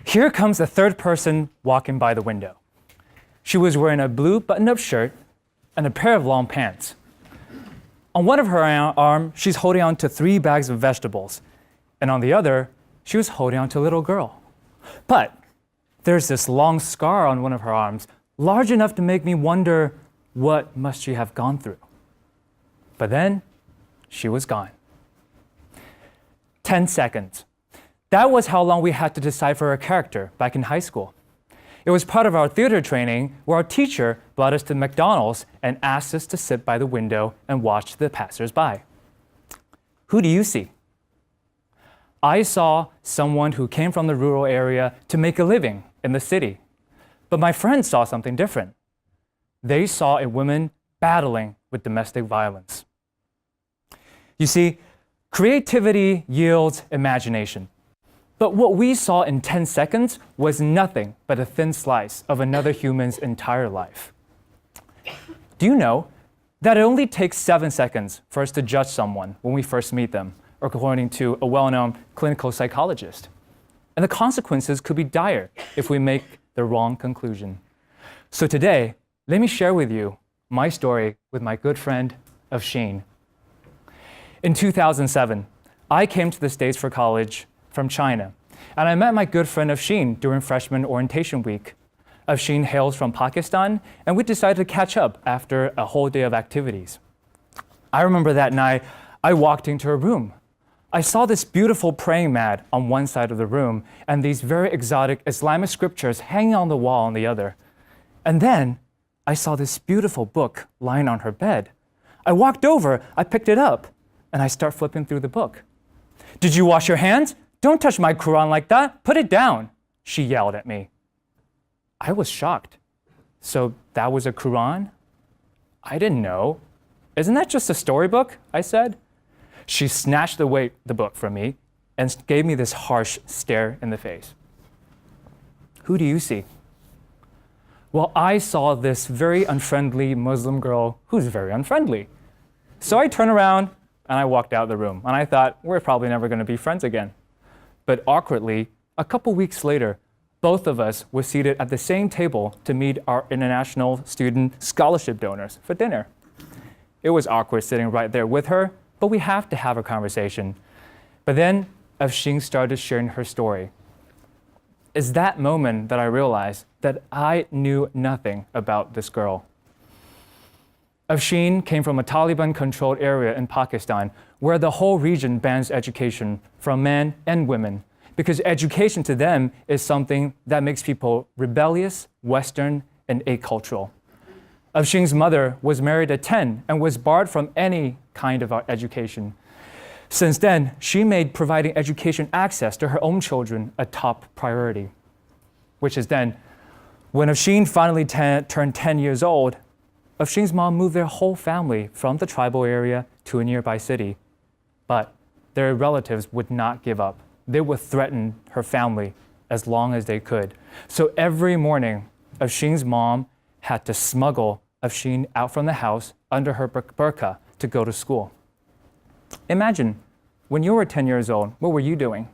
Here comes the third person walking by the window. She was wearing a blue button-up shirt and a pair of long pants. On one of her arm, she's holding on to 3 bags of vegetables, and on the other, she was holding on to a little girl. But there's this long scar on one of her arms, large enough to make me wonder, what must she have gone through? But then, she was gone. 10 seconds. That was how long we had to decipher a character back in high school. It was part of our theater training where our teacher brought us to McDonald's and asked us to sit by the window and watch the passers-by. Who do you see? I saw someone who came from the rural area to make a living in the city. But my friends saw something different. They saw a woman battling with domestic violence. You see, creativity yields imagination. But what we saw in 10 seconds was nothing but a thin slice of another human's entire life. Do you know that it only takes 7 seconds for us to judge someone when we first meet them, according to a well-known clinical psychologist? And the consequences could be dire if we make the wrong conclusion. So today, let me share with you my story with my good friend Afshin. In 2007, I came to the States for college from China, and I met my good friend Afshin during freshman orientation week. Afshin hails from Pakistan, and we decided to catch up after a whole day of activities. I remember that night, I walked into her room. I saw this beautiful praying mat on one side of the room and these very exotic Islamic scriptures hanging on the wall on the other. And then I saw this beautiful book lying on her bed. I walked over, I picked it up, and I start flipping through the book. "Did you wash your hands? Don't touch my Quran like that. Put it down," she yelled at me. I was shocked. So that was a Quran? I didn't know. "Isn't that just a storybook?" I said. She snatched away the book from me and gave me this harsh stare in the face. Who do you see? Well, I saw this very unfriendly Muslim girl who's very unfriendly. So I turned around and I walked out of the room. And I thought, we're probably never going to be friends again. But awkwardly, a couple weeks later, both of us were seated at the same table to meet our international student scholarship donors for dinner. It was awkward sitting right there with her, but we have to have a conversation. But then Afshin started sharing her story. It's that moment that I realized that I knew nothing about this girl. Afshin came from a Taliban-controlled area in Pakistan where the whole region bans education from men and women because education to them is something that makes people rebellious, Western, and acultural. Afshin's mother was married at 10 and was barred from any kind of education. Since then, she made providing education access to her own children a top priority, which is then, when Afshin finally turned 10 years old, Afshin's mom moved their whole family from the tribal area to a nearby city. But their relatives would not give up. They would threaten her family as long as they could. So every morning, Afshin's mom had to smuggle Afshin out from the house under her burqa to go to school. Imagine, when you were 10 years old, what were you doing?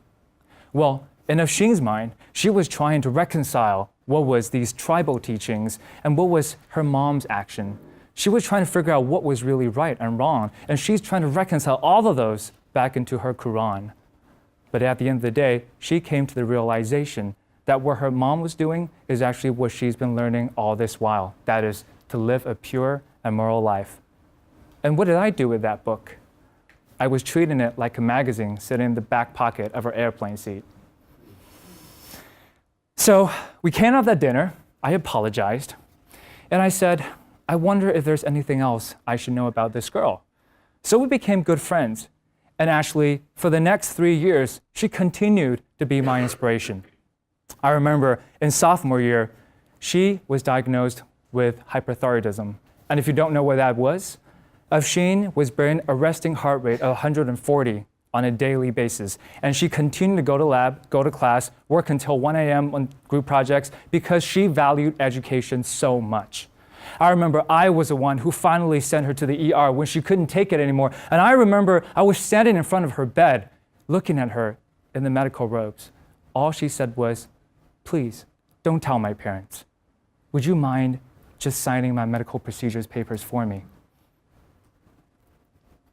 Well, in Afshin's mind, she was trying to reconcile what was these tribal teachings and what was her mom's action. She was trying to figure out what was really right and wrong, and she's trying to reconcile all of those back into her Quran. But at the end of the day, she came to the realization that what her mom was doing is actually what she's been learning all this while. That is, to live a pure and moral life. And what did I do with that book? I was treating it like a magazine sitting in the back pocket of her airplane seat. So we came out of that dinner, I apologized, and I said, I wonder if there's anything else I should know about this girl. So we became good friends, and actually, for the next 3 years, she continued to be my inspiration. I remember in sophomore year, she was diagnosed with hyperthyroidism. And if you don't know what that was, Afshin was bearing a resting heart rate of 140 on a daily basis. And she continued to go to lab, go to class, work until 1 a.m. on group projects because she valued education so much. I remember I was the one who finally sent her to the ER when she couldn't take it anymore. And I remember I was standing in front of her bed, looking at her in the medical robes. All she said was, please, don't tell my parents. Would you mind just signing my medical procedures papers for me?"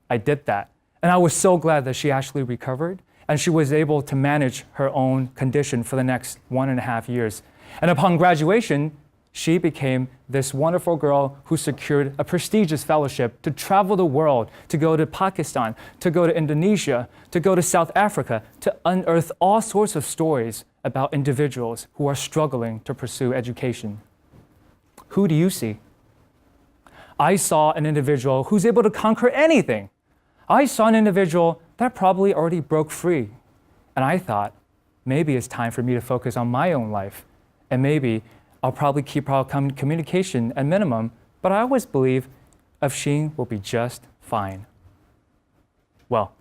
I did that. And I was so glad that she actually recovered and she was able to manage her own condition for the next 1.5 years. And upon graduation, she became this wonderful girl who secured a prestigious fellowship to travel the world, to go to Pakistan, to go to Indonesia, to go to South Africa, to unearth all sorts of stories about individuals who are struggling to pursue education. Who do you see? I saw an individual who's able to conquer anything. I saw an individual that probably already broke free. And I thought, maybe it's time for me to focus on my own life. And maybe I'll probably keep our communication at minimum, but I always believe Afshin will be just fine. Well,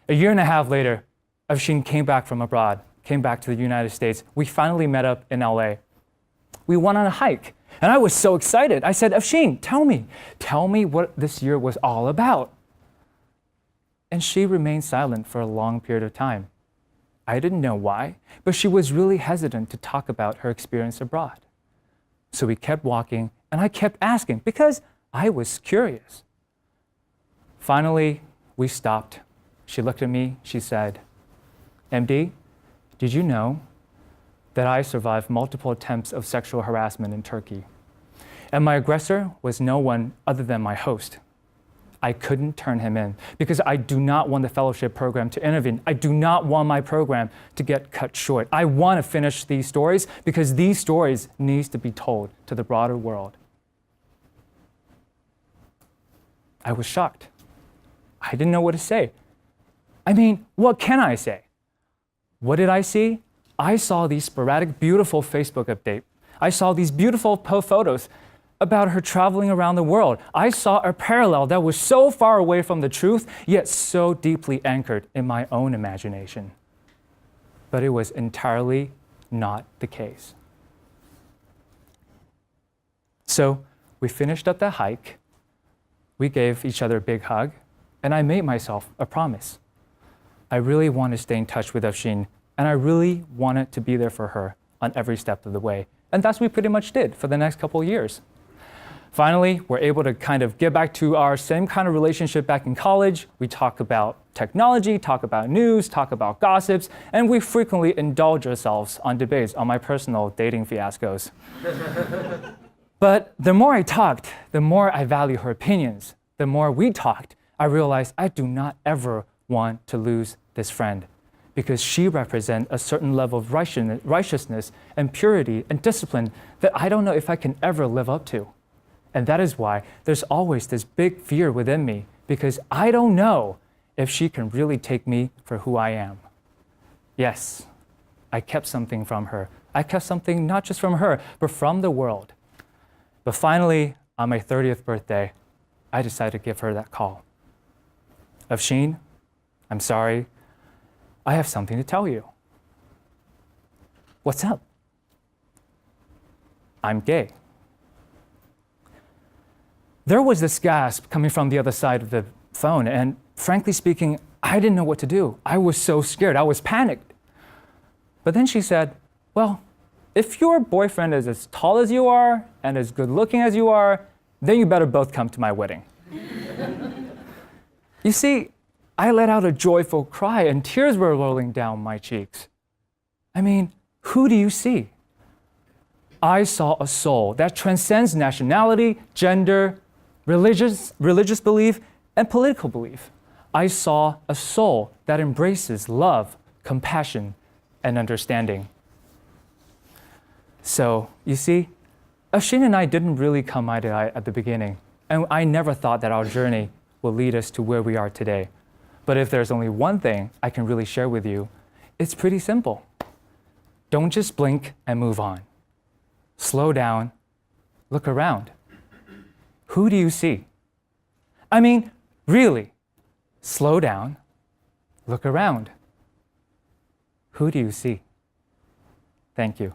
1.5 years later, Afshin came back from abroad, came back to the United States. We finally met up in LA. We went on a hike, and I was so excited. I said, "Afshin, tell me what this year was all about." And she remained silent for a long period of time. I didn't know why, but she was really hesitant to talk about her experience abroad. So we kept walking, and I kept asking because I was curious. Finally, we stopped. She looked at me, she said, "MD, did you know that I survived multiple attempts of sexual harassment in Turkey? And my aggressor was no one other than my host. I couldn't turn him in because I do not want the fellowship program to intervene. I do not want my program to get cut short. I want to finish these stories because these stories need to be told to the broader world." I was shocked. I didn't know what to say. I mean, what can I say? What did I see? I saw these sporadic, beautiful Facebook updates. I saw these beautiful photos about her traveling around the world. I saw a parallel that was so far away from the truth, yet so deeply anchored in my own imagination. But it was entirely not the case. So we finished up the hike, we gave each other a big hug, and I made myself a promise. I really want to stay in touch with Afshin, and I really wanted to be there for her on every step of the way. And that's what we pretty much did for the next couple of years. Finally, we're able to kind of get back to our same kind of relationship back in college. We talk about technology, talk about news, talk about gossips, and we frequently indulge ourselves on debates on my personal dating fiascos. But the more I talked, the more I value her opinions. The more we talked, I realized I do not ever want to lose this friend because she represents a certain level of righteousness and purity and discipline that I don't know if I can ever live up to. And that is why there's always this big fear within me because I don't know if she can really take me for who I am. Yes, I kept something from her. I kept something not just from her, but from the world. But finally, on my 30th birthday, I decided to give her that call. "Afshin, I'm sorry. I have something to tell you." "What's up?" "I'm gay." There was this gasp coming from the other side of the phone, and frankly speaking, I didn't know what to do. I was so scared. I was panicked. But then she said, "Well, if your boyfriend is as tall as you are and as good looking as you are, then you better both come to my wedding." You see, I let out a joyful cry and tears were rolling down my cheeks. I mean, who do you see? I saw a soul that transcends nationality, gender, religious belief, and political belief. I saw a soul that embraces love, compassion, and understanding. So, you see, Afshin and I didn't really come eye to eye at the beginning, and I never thought that our journey will lead us to where we are today. But if there's only one thing I can really share with you, it's pretty simple. Don't just blink and move on. Slow down, look around. Who do you see? I mean, really, slow down, look around. Who do you see? Thank you.